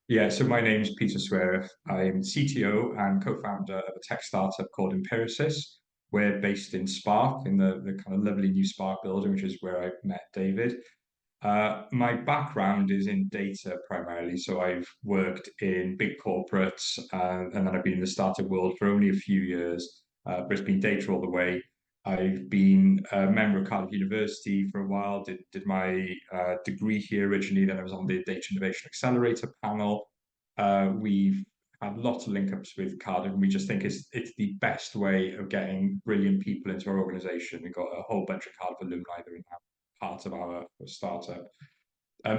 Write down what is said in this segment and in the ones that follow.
Yeah, so my name's Peter Suaref. I'm CTO and co-founder of a tech startup called Empiricist. We're based in Spark, in the kind of lovely new Spark building, which is where I met David. My background is in data primarily, so I've worked in big corporates, and then I've been in the startup world for only a few years, but it's been data all the way. I've been a member of Cardiff University for a while, did my degree here originally, then I was on the Data Innovation Accelerator panel. We've had lots of link ups with Cardiff, and we just think it's the best way of getting brilliant people into our organization. We've got a whole bunch of Cardiff alumni that are now part of our startup.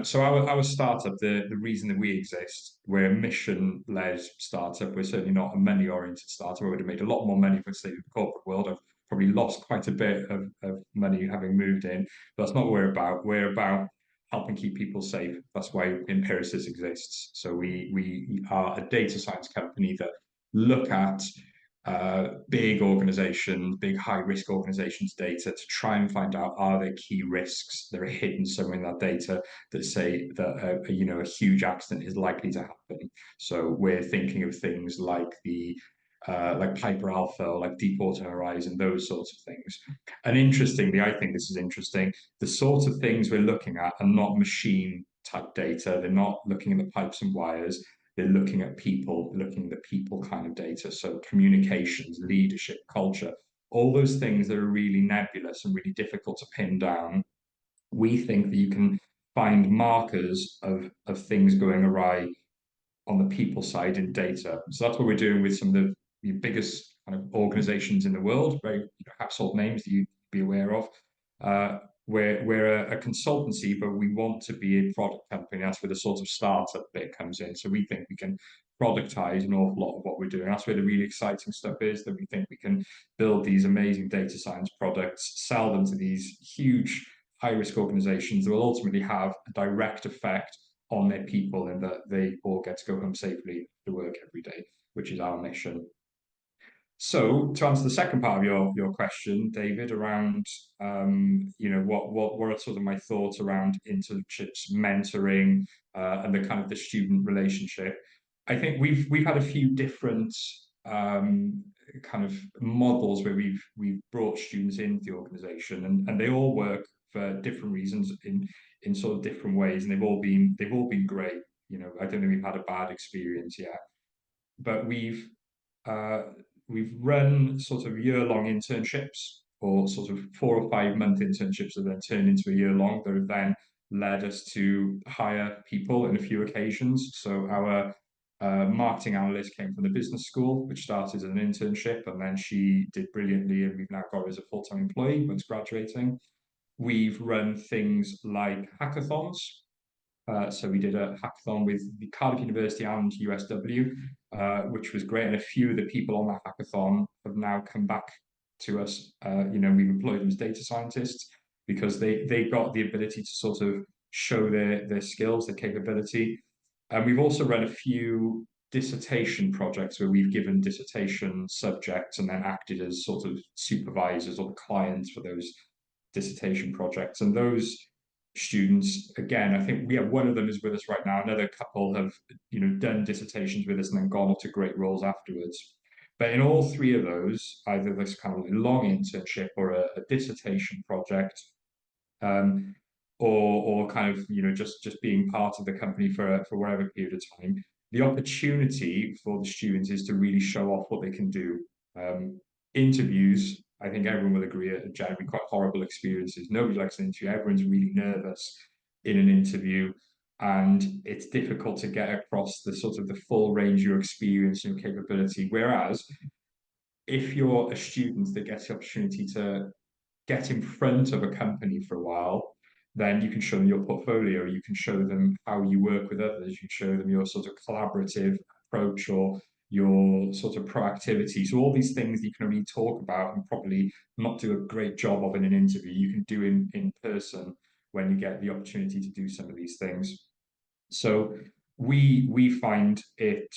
So our startup, the reason that we exist, we're a mission-led startup. We're certainly not a money-oriented startup. I would have made a lot more money if I'd stayed in the corporate world. I've probably lost quite a bit of money having moved in. But that's not what we're about. We're about helping keep people safe. That's why Empiricist exists. So we are a data science company that look at big organizations, big high risk organizations' data to try and find out, are there key risks that are hidden somewhere in that data that say that a huge accident is likely to happen. So we're thinking of things like the like Piper Alpha or like Deepwater Horizon, those sorts of things. And interestingly, I think this is interesting. The sorts of things we're looking at are not machine type data. They're not looking at the pipes and wires. They're looking at people, looking at the people kind of data. So communications, leadership, culture, all those things that are really nebulous and really difficult to pin down. We think that you can find markers of things going awry on the people side in data. So that's what we're doing with some of the biggest kind of organizations in the world, very household names that you'd be aware of. We're a consultancy, but we want to be a product company. That's where the sort of startup bit comes in. So we think we can productize an awful lot of what we're doing. That's where the really exciting stuff is, that we think we can build these amazing data science products, sell them to these huge high risk organizations that will ultimately have a direct effect on their people and that they all get to go home safely to work every day, which is our mission. So to answer the second part of your question, David, around what are sort of my thoughts around internships, mentoring, and the kind of the student relationship. I think we've had a few different kind of models where we've brought students into the organization, and they all work for different reasons in sort of different ways, and they've all been great. I don't think we've had a bad experience yet, but uh, we've run sort of year-long internships or sort of 4 or 5 month internships that then turned into a year long that have then led us to hire people in a few occasions. So our marketing analyst came from the business school, which started as an internship, and then she did brilliantly, and we've now got her as a full-time employee once graduating. We've run things like hackathons, so we did a hackathon with the Cardiff University and USW, which was great. And a few of the people on that hackathon have now come back to us. We've employed them as data scientists because they got the ability to sort of show their skills, their capability. And we've also run a few dissertation projects where we've given dissertation subjects and then acted as sort of supervisors or clients for those dissertation projects. And those students, again, I think we have one of them is with us right now. Another couple have, done dissertations with us and then gone on to great roles afterwards. But in all three of those, either this kind of long internship or a dissertation project, um, or kind of just being part of the company for whatever period of time, the opportunity for the students is to really show off what they can do. Interviews, I think everyone will agree, are generally quite horrible experiences. Nobody likes an interview. Everyone's really nervous in an interview, and it's difficult to get across the sort of the full range of your experience and your capability. Whereas if you're a student that gets the opportunity to get in front of a company for a while, then you can show them your portfolio, you can show them how you work with others, you can show them your sort of collaborative approach or your sort of proactivity. So all these things that you can only talk about and probably not do a great job of in an interview, you can do in person when you get the opportunity to do some of these things. So we find it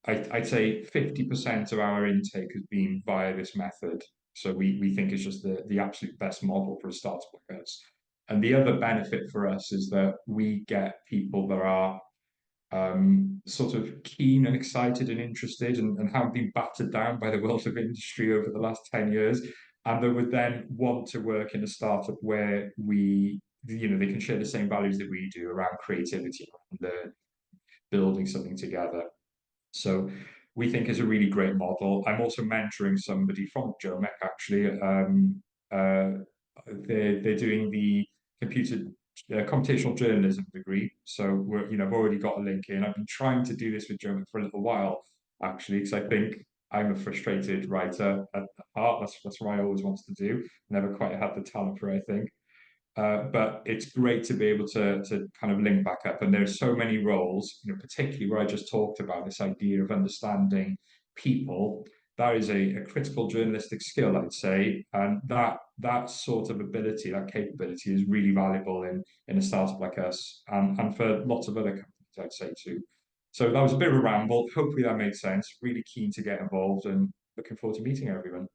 I'd say 50% of our intake has been via this method. So we think it's just the absolute best model for a startup like us. And the other benefit for us is that we get people that are sort of keen and excited and interested and haven't been battered down by the world of industry over the last 10 years. And they would then want to work in a startup where they can share the same values that we do around creativity, around building something together. So we think is a really great model. I'm also mentoring somebody from Geomec actually. They're doing the computer computational journalism degree. So I've already got a link in. I've been trying to do this with Geomec for a little while actually, because I think I'm a frustrated writer at heart. That's what I always wanted to do. Never quite had the talent for it, I think. But it's great to be able to kind of link back up. And there's so many roles, particularly where I just talked about this idea of understanding people. That is a critical journalistic skill, I'd say, and that sort of ability, that capability, is really valuable in a startup like us, and for lots of other companies, I'd say too. So that was a bit of a ramble. Hopefully that made sense. Really keen to get involved and looking forward to meeting everyone.